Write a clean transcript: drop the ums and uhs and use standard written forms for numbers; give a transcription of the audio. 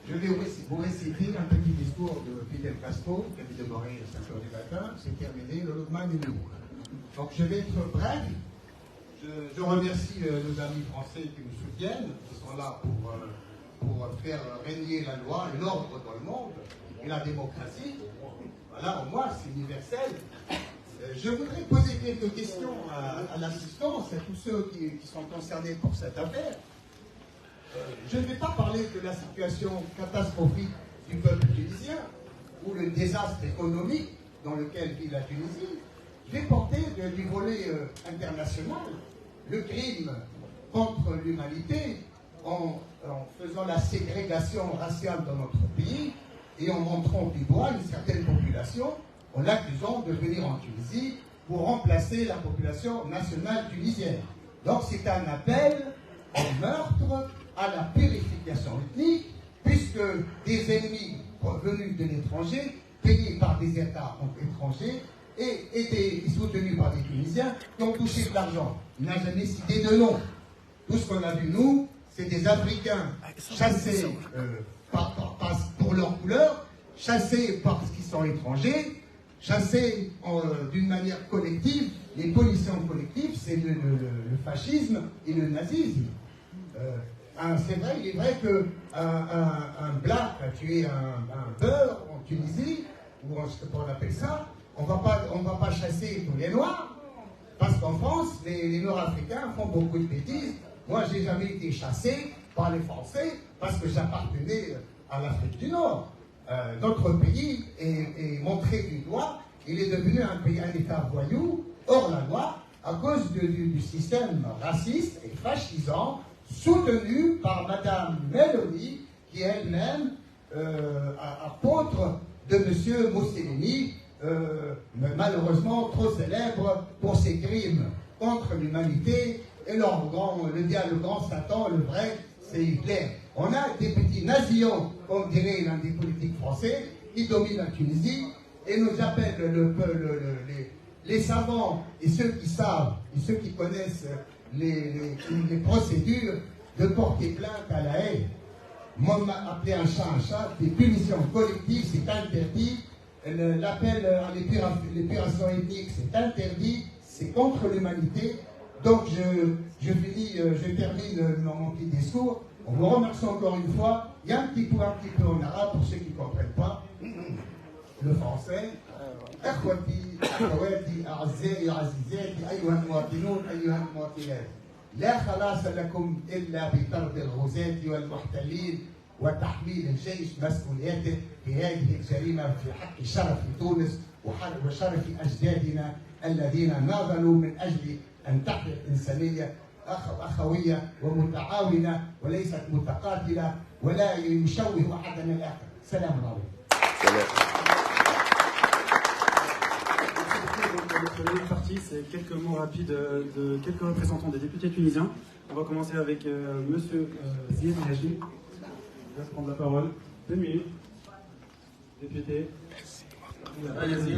Je vais vous réciter un petit discours de Fidel Castro, qui a dû démarrer à 5 h du matin. C'est terminé le lendemain du jour. Donc je vais être bref. Je remercie nos amis français qui nous soutiennent, qui sont là pour faire régner la loi et l'ordre dans le monde, et la démocratie. Voilà, au moins, c'est universel. Je voudrais poser quelques questions à l'assistance, à tous ceux qui sont concernés pour cette affaire. Je ne vais pas parler de la situation catastrophique du peuple tunisien ou le désastre économique dans lequel vit la Tunisie. Je vais porter du volet international le crime contre l'humanité en faisant la ségrégation raciale dans notre pays et en montrant du doigt une certaine population en l'accusant de venir en Tunisie pour remplacer la population nationale tunisienne. Donc c'est un appel au meurtre, à la purification ethnique, puisque des ennemis venus de l'étranger, payés par des États étrangers, et étaient soutenus par des Tunisiens qui ont touché de l'argent. Il n'a jamais cité de nom. Tout ce qu'on a vu, nous, c'est des Africains chassés pour leur couleur, chassés parce qu'ils sont étrangers, chassés d'une manière collective. Les punitions collectives, c'est le fascisme et le nazisme. C'est vrai, il est vrai qu'un black a tué un beurre en Tunisie, ou je ne sais pas on appelle ça, on va pas chasser tous les Noirs, parce qu'en France, les Nord-Africains font beaucoup de bêtises. Moi, je n'ai jamais été chassé par les Français, parce que j'appartenais à l'Afrique du Nord. Notre pays est montré du doigt, il est devenu un État voyou, hors la loi, à cause du système raciste et fascisant, soutenu par Madame Meloni, qui est elle-même apôtre de M. Mussolini, malheureusement trop célèbre pour ses crimes contre l'humanité. Et le grand Satan, le vrai, c'est Hitler. On a des petits nazillons, comme dirait l'un des politiques français, qui dominent la Tunisie, et nous appellent les savants et ceux qui savent, et ceux qui connaissent les procédures de porter plainte à la haine. Moi, appeler un chat, des punitions collectives, c'est interdit. L'appel à l'épuration ethnique, c'est interdit, c'est contre l'humanité. Donc je termine mon petit discours. On vous remercie encore une fois. Il y a un petit peu en arabe pour ceux qui ne comprennent pas le français. أخوتي أخواتي أعزائي عزيزاتي أيها المواطنون أيها المواطنات لا خلاص لكم إلا بطرد الغزاة والمحتلين وتحميل الجيش مسؤوليته في هذه الجريمة في حق شرف تونس وشرف أجدادنا الذين ناضلوا من أجل أن تحيا الإنسانية أخوية ومتعاونة وليست متقاتلة ولا يشوه أحدنا الآخر. سلام عليكم. Notre deuxième partie, c'est quelques mots rapides de quelques représentants des députés tunisiens. On va commencer avec Monsieur Zied Hajji. Je vais prendre la parole. 2 minutes. Député. Allez-y.